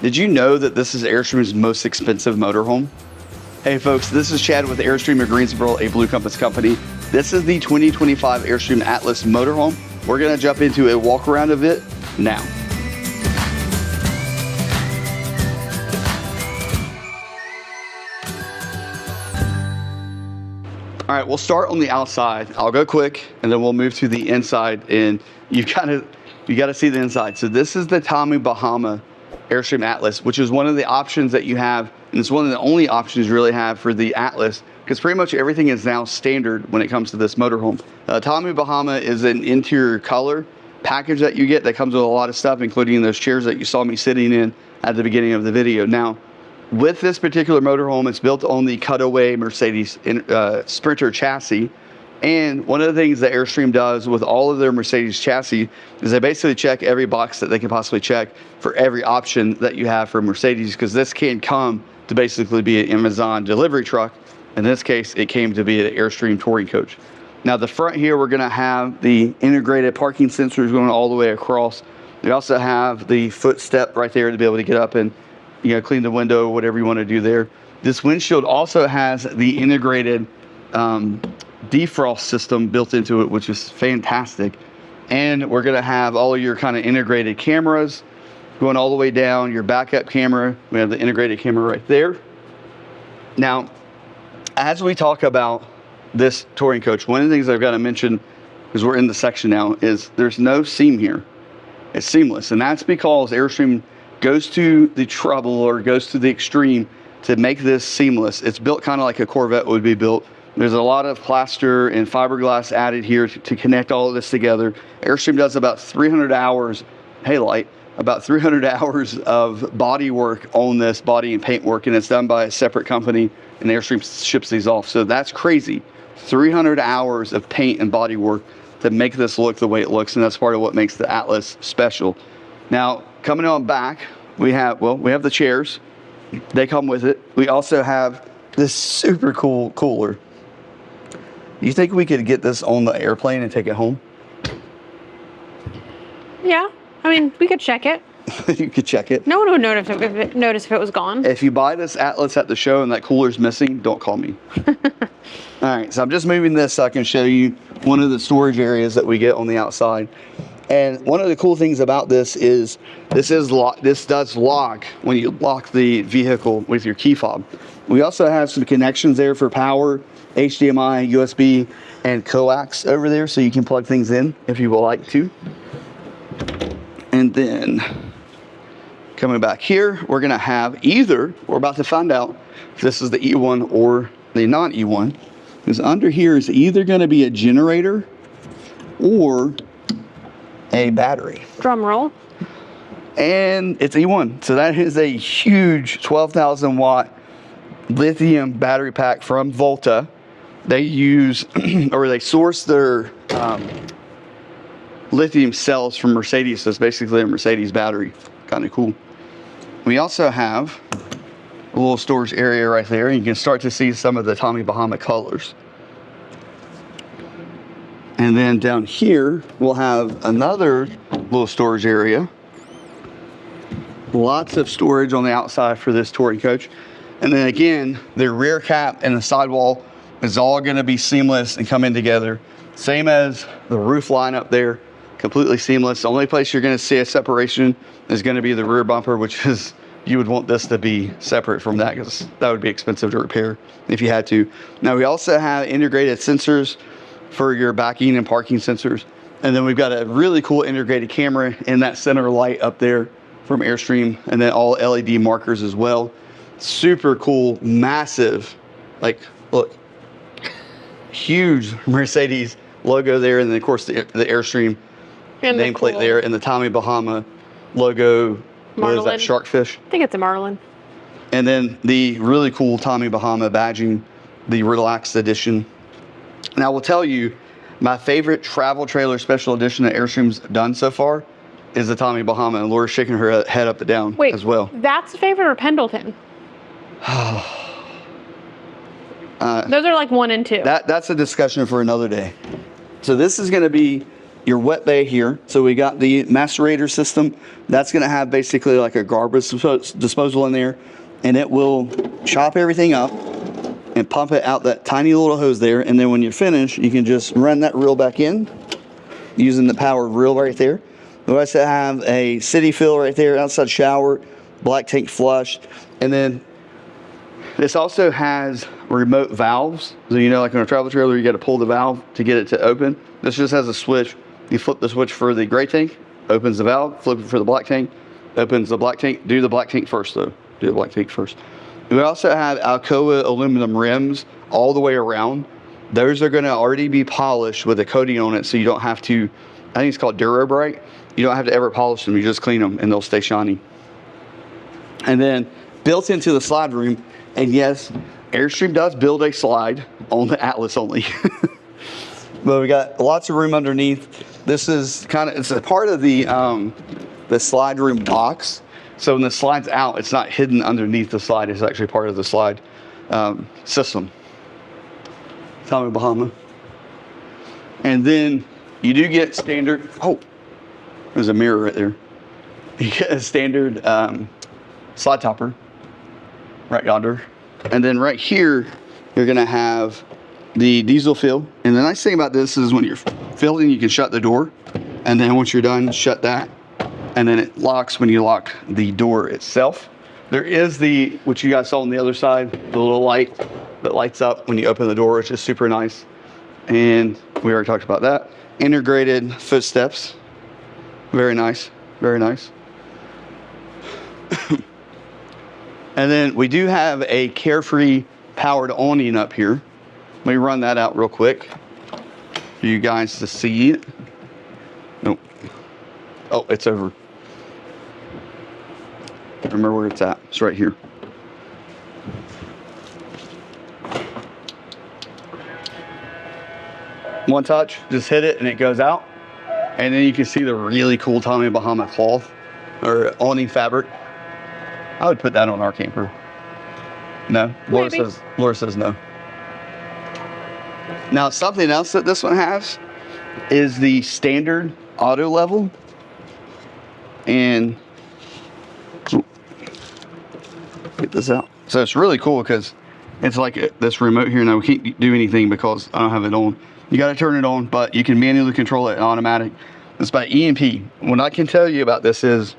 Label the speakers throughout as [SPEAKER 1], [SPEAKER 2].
[SPEAKER 1] Did you know that this is Airstream's most expensive motorhome? Hey folks, this is Chad with Airstream of Greensboro, a Blue Compass company. This is the 2025 Airstream Atlas motorhome. We're gonna jump into a walk around of it now. All right, we'll start on the outside. I'll go quick and then we'll move to the inside, and you gotta see the inside. So this is the Tommy Bahama Airstream Atlas, which is one of the options that you have, and it's one of the only options you really have for the Atlas, because pretty much everything is now standard when it comes to this motorhome. Tommy Bahama is an interior color package that you get that comes with a lot of stuff, including those chairs that you saw me sitting in at the beginning of the video. Now, with this particular motorhome, it's built on the cutaway Mercedes Sprinter chassis. And one of the things that Airstream does with all of their Mercedes chassis is they basically check every box that they can possibly check for every option that you have for Mercedes, because this can come to basically be an Amazon delivery truck. In this case, it came to be an Airstream touring coach. Now, the front here, we're gonna have the integrated parking sensors going all the way across. We also have the footstep right there to be able to get up and clean the window, whatever you want to do there. This windshield also has the integrated defrost system built into it, which is fantastic. And we're going to have all of your kind of integrated cameras going all the way down. Your backup camera, we have the integrated camera right there. Now, as we talk about this touring coach, one of the things I've got to mention, because we're in the section now, is there's no seam here. It's seamless, and that's because Airstream goes to the trouble, or goes to the extreme, to make this seamless. It's built kind of like a Corvette would be built. There's a lot of plaster and fiberglass added here to connect all of this together. Airstream does about 300 hours, about 300 hours of body work on this, body and paint work, and it's done by a separate company, and Airstream ships these off. So that's crazy. 300 hours of paint and body work to make this look the way it looks, and that's part of what makes the Atlas special. Now, coming on back, we have the chairs. They come with it. We also have this super cool cooler. You think we could get this on the airplane and take it home?
[SPEAKER 2] Yeah, I mean, we could check it.
[SPEAKER 1] You could check it.
[SPEAKER 2] No one would notice if it was gone.
[SPEAKER 1] If you buy this Atlas at the show and that cooler's missing, don't call me. All right, so I'm just moving this so I can show you one of the storage areas that we get on the outside. And one of the cool things about this is this does lock when you lock the vehicle with your key fob. We also have some connections there for power, HDMI, USB, and coax over there, so you can plug things in if you would like to. And then coming back here, we're gonna have we're about to find out if this is the E1 or the non-E1, because under here is either gonna be a generator or a battery.
[SPEAKER 2] Drum roll.
[SPEAKER 1] And it's E1. So that is a huge 12,000 watt lithium battery pack from Volta. They use, or they source their lithium cells from Mercedes. So it's basically a Mercedes battery. Kind of cool. We also have a little storage area right there. And you can start to see some of the Tommy Bahama colors. And then down here, we'll have another little storage area. Lots of storage on the outside for this touring coach. And then again, the rear cap and the sidewall is all gonna be seamless and come in together. Same as the roof line up there, completely seamless. The only place you're gonna see a separation is gonna be the rear bumper, which is, you would want this to be separate from that, because that would be expensive to repair if you had to. Now, we also have integrated sensors for your backing and parking sensors. And then we've got a really cool integrated camera in that center light up there from Airstream, and then all LED markers as well. Super cool, massive, like, look, huge Mercedes logo there, and then of course the Airstream nameplate there, and the Tommy Bahama logo. What is that, sharkfish?
[SPEAKER 2] I think it's a marlin.
[SPEAKER 1] And then the really cool Tommy Bahama badging, the Relaxed Edition. And I will tell you, my favorite travel trailer special edition that Airstream's done so far is the Tommy Bahama, and Laura's shaking her head up and down as well.
[SPEAKER 2] That's favorite or Pendleton? Those are like 1 and 2.
[SPEAKER 1] That's a discussion for another day. So this is going to be your wet bay here. So we got the macerator system. That's going to have basically like a garbage disposal in there, and it will chop everything up and pump it out that tiny little hose there. And then when you're finished, you can just run that reel back in using the powered reel right there. We also have a city fill right there, outside shower, black tank flush, and then this also has remote valves. So you know, like on a travel trailer, you got to pull the valve to get it to open. This just has a switch. You flip the switch for the gray tank, opens the valve. Flip it for the black tank, opens the black tank. Do the black tank first though. Do the black tank first. We also have Alcoa aluminum rims all the way around. Those are going to already be polished with a coating on it, so you don't have to. I think it's called Durabright. You don't have to ever polish them. You just clean them, and they'll stay shiny. And then built into the slide room, and yes, Airstream does build a slide on the Atlas only. But we got lots of room underneath. This is it's a part of the slide room box. So when the slide's out, it's not hidden underneath the slide. It's actually part of the slide system. Tommy Bahama. And then you do get standard, oh, there's a mirror right there. You get a standard slide topper right yonder. And then right here, you're gonna have the diesel fill. And the nice thing about this is when you're filling, you can shut the door. And then once you're done, shut that. And then it locks when you lock the door itself. There is what you guys saw on the other side, the little light that lights up when you open the door, which is super nice. And we already talked about that. Integrated footsteps. Very nice, very nice. And then we do have a Carefree powered awning up here. Let me run that out real quick for you guys to see it. Nope. Oh, it's over. Remember where it's at. It's right here. One touch, just hit it and it goes out. And then you can see the really cool Tommy Bahama cloth or awning fabric. I would put that on our camper. No? Laura says no. Now, something else that this one has is the standard auto level. And get this out. So it's really cool because it's like this remote here. Now we can't do anything because I don't have it on. You got to turn it on, but you can manually control it in automatic. It's by EMP. What I can tell you about this is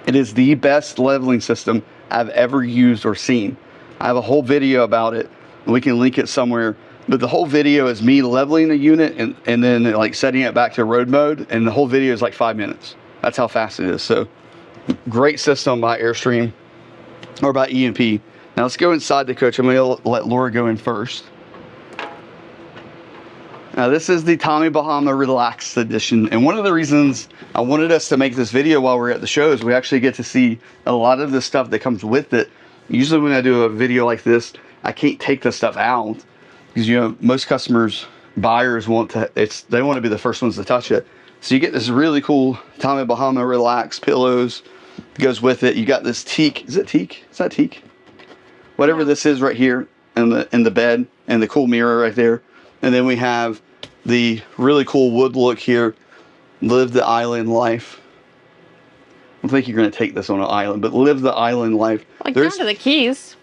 [SPEAKER 1] it is the best leveling system I've ever used or seen. I have a whole video about it. We can link it somewhere. But the whole video is me leveling the unit and then like setting it back to road mode. And the whole video is like 5 minutes. That's how fast it is. So great system by Airstream or by EMP. Now let's go inside the coach. I'm going to let Laura go in first. Now this is the Tommy Bahama Relaxed Edition, and one of the reasons I wanted us to make this video while we're at the show is we actually get to see a lot of the stuff that comes with it. Usually when I do a video like this, I can't take the stuff out because, you know, most customers, buyers want to, they want to be the first ones to touch it. So you get this really cool Tommy Bahama Relaxed pillows. It goes with it. You got this teak. Is it teak? Is that teak? Whatever this is right here in the bed, and the cool mirror right there. And then we have the really cool wood look here. Live the island life. I don't think you're going to take this on an island, but live the island life.
[SPEAKER 2] Like down to the keys.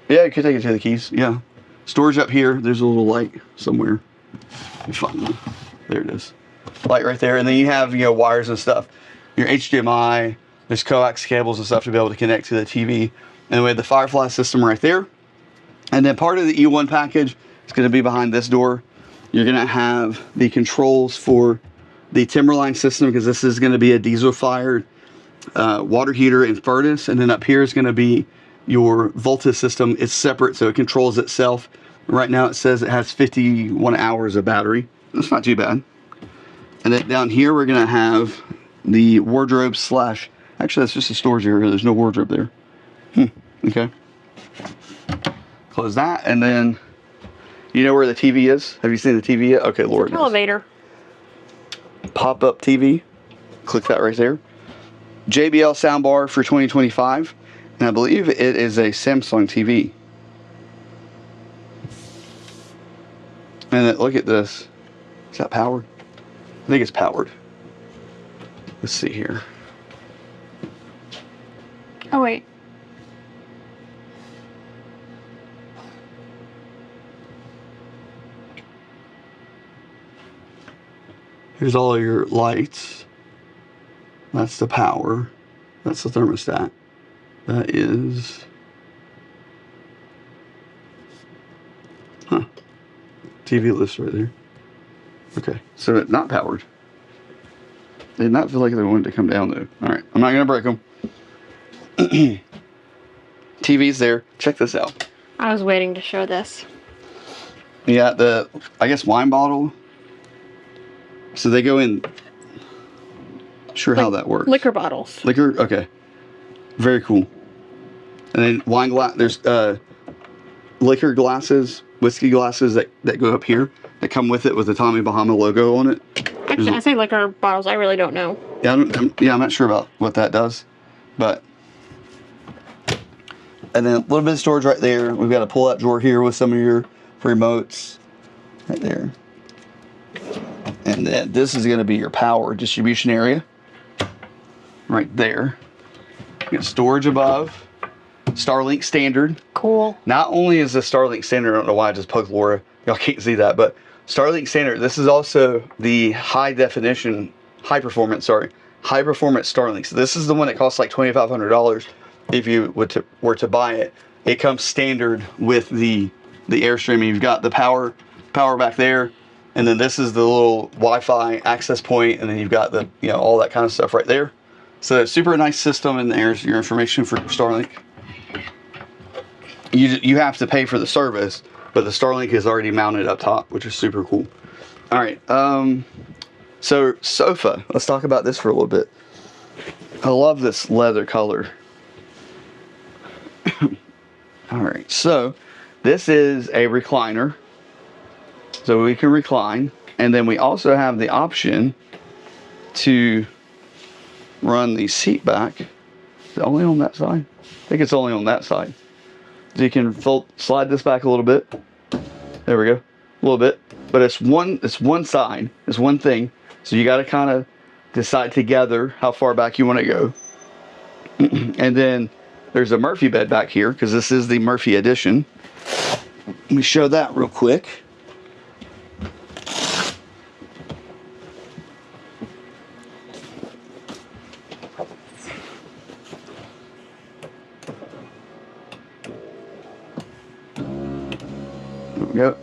[SPEAKER 1] Yeah, you could take it to the keys. Yeah. Storage up here. There's a little light somewhere. There it is. Light right there. And then you have, you know, wires and stuff. Your HDMI. There's coax cables and stuff to be able to connect to the TV. And we have the Firefly system right there. And then part of the E1 package is going to be behind this door. You're going to have the controls for the Timberline system, because this is going to be a diesel fired water heater and furnace. And then up here is going to be your voltage system. It's separate, so it controls itself. Right now it says it has 51 hours of battery. That's not too bad. And then down here we're going to have the wardrobe slash, actually that's just a storage area. There's no wardrobe there. Okay. Close that, and then you know where the TV is? Have you seen the TV yet? Okay, Laura knows.
[SPEAKER 2] Elevator.
[SPEAKER 1] Pop-up TV. Click that right there. JBL soundbar for 2025. And I believe it is a Samsung TV. And then, look at this. Is that powered? I think it's powered. Let's see here.
[SPEAKER 2] Oh, wait.
[SPEAKER 1] Here's all of your lights. That's the power. That's the thermostat. That is... Huh. TV lifts right there. Okay, so it's not powered. They did not feel like they wanted to come down though. Alright, I'm not gonna break them. TV's there. Check this out.
[SPEAKER 2] I was waiting to show this.
[SPEAKER 1] Yeah, the, I guess, wine bottle. So they go in, sure how that works.
[SPEAKER 2] Liquor bottles.
[SPEAKER 1] Liquor, okay. Very cool. And then wine glass, there's liquor glasses, whiskey glasses that go up here that come with it with the Tommy Bahama logo on it.
[SPEAKER 2] Actually, I say liquor bottles. I really don't know.
[SPEAKER 1] Yeah, I'm not sure about what that does, but. And then a little bit of storage right there. We've got a pull-out drawer here with some of your remotes right there. And then this is going to be your power distribution area right there. You got storage above. Starlink standard.
[SPEAKER 2] Cool.
[SPEAKER 1] Not only is the Starlink standard, I don't know why I just poked Laura. Y'all can't see that, but Starlink standard. This is also the high performance Starlink. So this is the one that costs like $2,500 if you were to buy it. It comes standard with the Airstream. You've got the power back there. And then this is the little Wi-Fi access point, and then you've got the, you know, all that kind of stuff right there. So it's super nice system, and there's your information for Starlink. You have to pay for the service, but the Starlink is already mounted up top, which is super cool. All right, so sofa. Let's talk about this for a little bit. I love this leather color. All right, so this is a recliner. So we can recline, and then we also have the option to run the seat back. Is it only on that side? I think it's only on that side. So you can slide this back a little bit. There we go, a little bit. But it's one side, it's one thing. So you got to kind of decide together how far back you want to go. And then there's a Murphy bed back here because this is the Murphy edition. Let me show that real quick.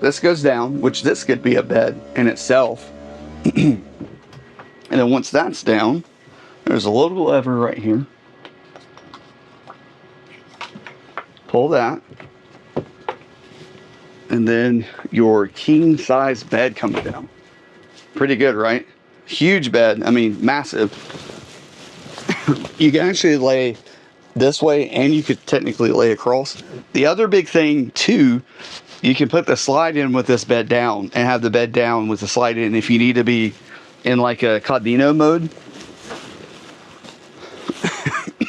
[SPEAKER 1] This goes down, which this could be a bed in itself. And then once that's down, there's a little lever right here. Pull that. And then your king size bed comes down. Pretty good, right? Huge bed, I mean massive. You can actually lay this way, and you could technically lay across. The other big thing too, you can put the slide in with this bed down and have the bed down with the slide in if you need to be in like a Cardino mode.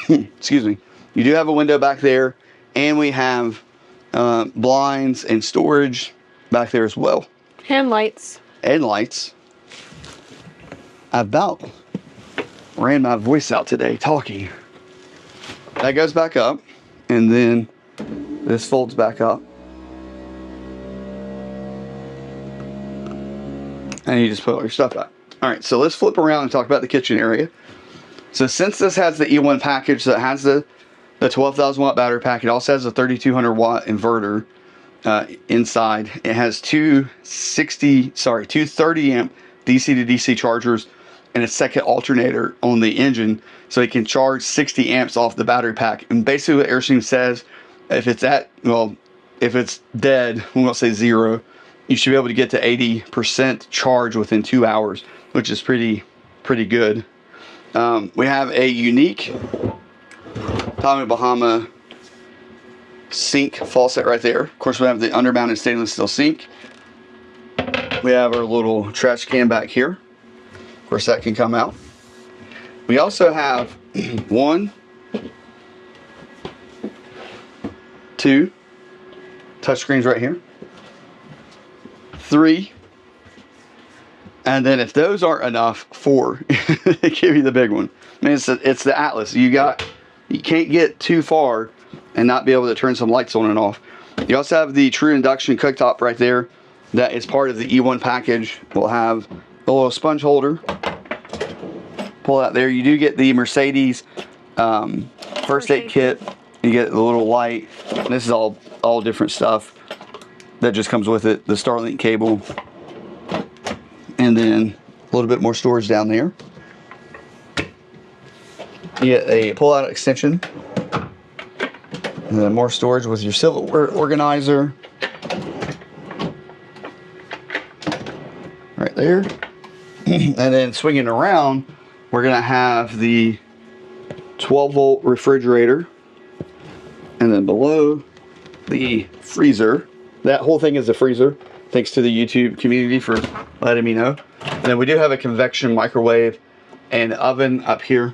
[SPEAKER 1] Excuse me. You do have a window back there, and we have blinds and storage back there as well.
[SPEAKER 2] And lights.
[SPEAKER 1] And lights. I about ran my voice out today talking. That goes back up, and then this folds back up. And you just put all your stuff back. All right, so let's flip around and talk about the kitchen area. So since this has the E1 package, so it has the 12,000 watt battery pack, it also has a 3,200 watt inverter inside. It has two 30 amp DC to DC chargers and a second alternator on the engine, so it can charge 60 amps off the battery pack. And basically what Airstream says, if it's dead, we won't say zero, you should be able to get to 80% charge within 2 hours, which is pretty good. We have a unique Tommy Bahama sink faucet right there. Of course, we have the undermounted stainless steel sink. We have our little trash can back here. Of course, that can come out. We also have 1, 2 touchscreens right here. 3 And then if those aren't enough, 4, they give you the big one. I mean, it's the Atlas. You can't get too far and not be able to turn some lights on and off. You also have the true induction cooktop right there. That is part of the E1 package. We'll have a little sponge holder. Pull out there. You do get the Mercedes first aid kit. You get the little light. And this is all different stuff that just comes with it. The Starlink cable. And then a little bit more storage down there. You get a pull-out extension. And then more storage with your silverware organizer. Right there. And then swinging around, we're going to have the 12-volt refrigerator. And then below, the freezer. That whole thing is a freezer. Thanks to the YouTube community for letting me know. And then we do have a convection microwave and oven up here.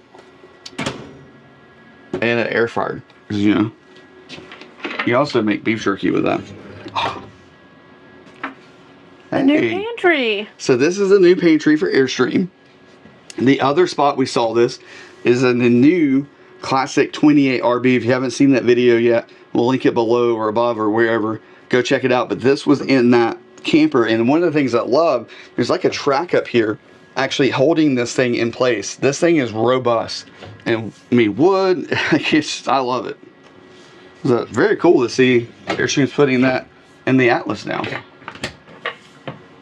[SPEAKER 1] And an air fryer. Because, you know, you also make beef jerky with that.
[SPEAKER 2] A new pantry.
[SPEAKER 1] So this is a new pantry for Airstream. The other spot we saw this is in the new Classic 28 RB. If you haven't seen that video yet, we'll link it below or above or wherever. Go check it out. But this was in that camper, and one of the things I love, there's like a track up here actually holding this thing in place. This thing is robust, and I mean wood. I love it. So very cool to see Airstream's putting that in the Atlas now.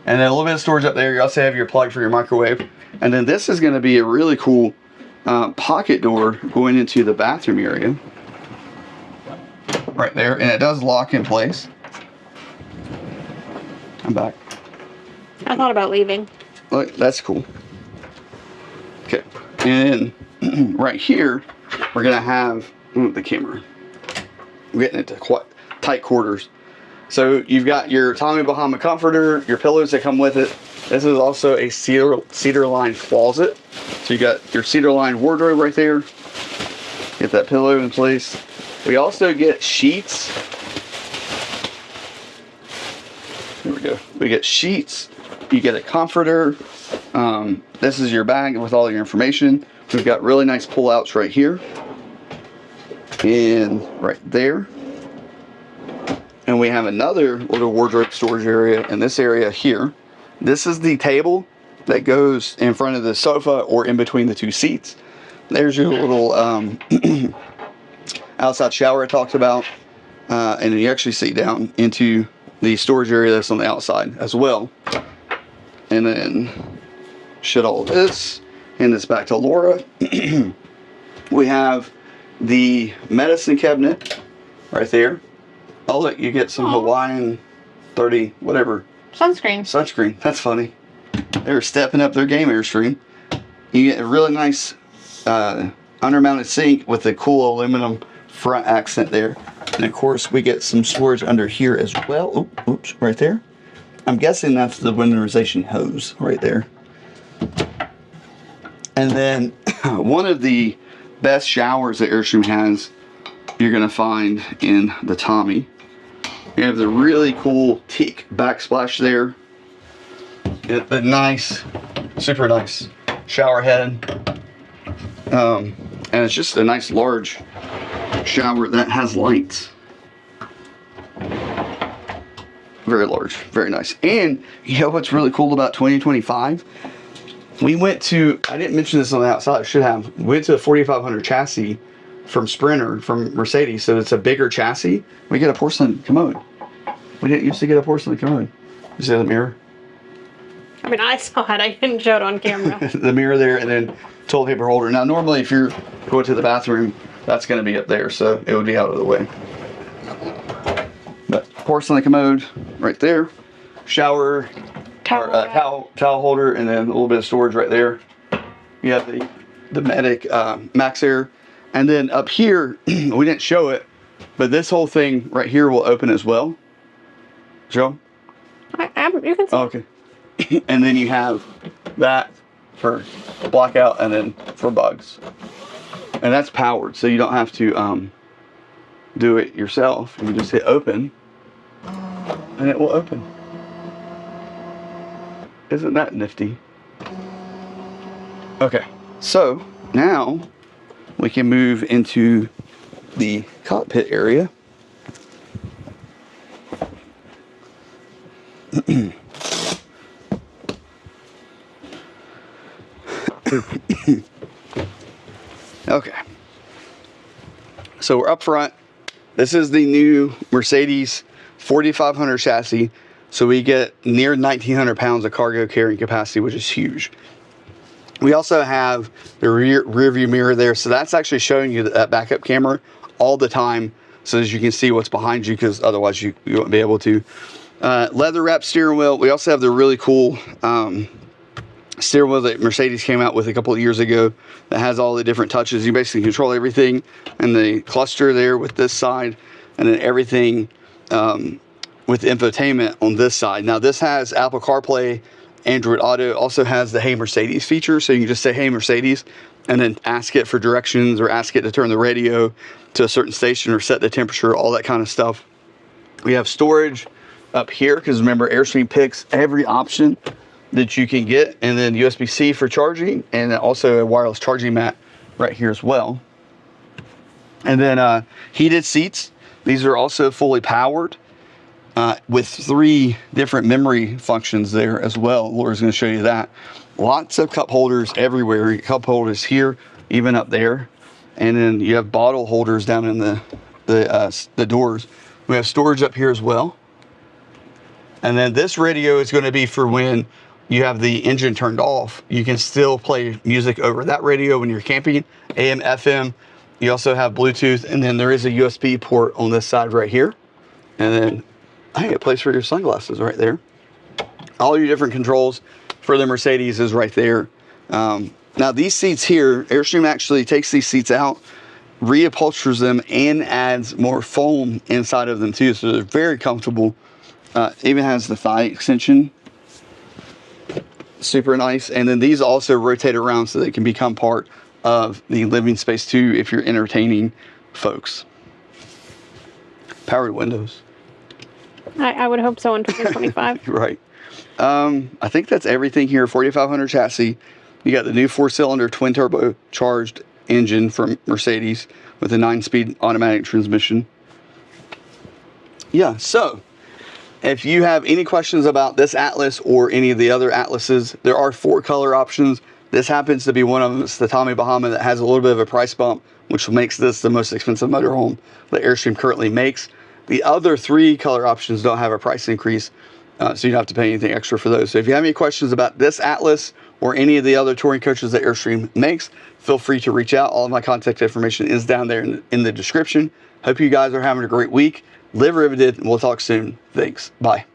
[SPEAKER 1] And then a little bit of storage up there. You also have your plug for your microwave, and then this is going to be a really cool pocket door going into the bathroom area right there, and it does lock in place. I'm back.
[SPEAKER 2] I thought about leaving.
[SPEAKER 1] Look, that's cool. Okay, and right here, we're gonna have the camera. We're getting into quite tight quarters. So you've got your Tommy Bahama comforter, your pillows that come with it. This is also a cedar lined closet. So you got your cedar lined wardrobe right there. Get that pillow in place. We also get sheets. Here we go. We get sheets. You get a comforter. This is your bag with all your information. We've got really nice pull-outs right here. And right there. And we have another little wardrobe storage area in this area here. This is the table that goes in front of the sofa or in between the two seats. There's your little outside shower I talked about. And then you actually sit down into the storage area that's on the outside as well. And then shut all of this. Hand this back to Laura. We have the medicine cabinet right there. Oh look, you get some Hawaiian 30 whatever. Sunscreen. That's funny. They're stepping up their game, Airstream. You get a really nice undermounted sink with a cool aluminum front accent there. And of course we get some storage under here as well. Oops, right there. I'm guessing that's the winterization hose right there. And then one of the best showers that Airstream has, you're gonna find in the Tommy. You have the really cool teak backsplash there. Get the nice, super nice shower head. And it's just a nice large shower that has lights. Very large, very nice. And you know what's really cool about 2025? We went to, I didn't mention this on the outside, I should have. We went to a 4500 chassis from Sprinter, from Mercedes, so it's a bigger chassis. We get a porcelain commode. We didn't used to get a porcelain commode. You see the mirror?
[SPEAKER 2] I mean, I saw it. I didn't show it on camera.
[SPEAKER 1] The mirror there, and then toilet paper holder. Now, normally if you're going to the bathroom, that's going to be up there, so it would be out of the way. But porcelain commode right there. Shower, towel holder, and then a little bit of storage right there. You have the Medic Max Air. And then up here, we didn't show it, but this whole thing right here will open as well. Joe?
[SPEAKER 2] You can see.
[SPEAKER 1] Oh, okay. And then you have that for blackout and then for bugs. And that's powered, so you don't have to do it yourself. You just hit open, and it will open. Isn't that nifty? Okay, so now we can move into the cockpit area. Okay, so we're up front. This is the new Mercedes 4500 chassis, so we get near 1900 pounds of cargo carrying capacity, which is huge. We also have the rear view mirror there, so that's actually showing you that backup camera all the time, so as you can see what's behind you, because otherwise you won't be able to. Leather wrapped steering wheel. We also have the really cool steering wheel that Mercedes came out with a couple of years ago that has all the different touches. You basically control everything in the cluster there with this side, and then everything with infotainment on this side. Now this has Apple CarPlay, Android Auto, also has the Hey Mercedes feature, so you can just say Hey Mercedes and then ask it for directions or ask it to turn the radio to a certain station or set the temperature, all that kind of stuff. We have storage up here because remember Airstream picks every option that you can get, and then USB-C for charging, and also a wireless charging mat right here as well. And then heated seats. These are also fully powered with 3 different memory functions there as well. Laura's going to show you that. Lots of cup holders everywhere. Cup holders here, even up there, and then you have bottle holders down in the doors. We have storage up here as well. And then this radio is going to be for when you have the engine turned off. You can still play music over that radio when you're camping, AM, FM. You also have Bluetooth, and then there is a USB port on this side right here. And then I think a place for your sunglasses right there. All your different controls for the Mercedes is right there. Now these seats here, Airstream actually takes these seats out, reupholsters them, and adds more foam inside of them too. So they're very comfortable. Even has the thigh extension. Super nice. And then these also rotate around so they can become part of the living space too if you're entertaining folks. Powered windows.
[SPEAKER 2] I would hope so in 2025.
[SPEAKER 1] Right. I think that's everything here. 4500 chassis. You got the new 4-cylinder twin turbo charged engine from Mercedes with a 9-speed automatic transmission. Yeah, so if you have any questions about this Atlas or any of the other Atlases, there are 4 color options. This happens to be one of them. It's the Tommy Bahama that has a little bit of a price bump, which makes this the most expensive motorhome that Airstream currently makes. The other 3 color options don't have a price increase, so you don't have to pay anything extra for those. So if you have any questions about this Atlas or any of the other touring coaches that Airstream makes, feel free to reach out. All of my contact information is down there in the description. Hope you guys are having a great week. Live riveted, and we'll talk soon. Thanks. Bye.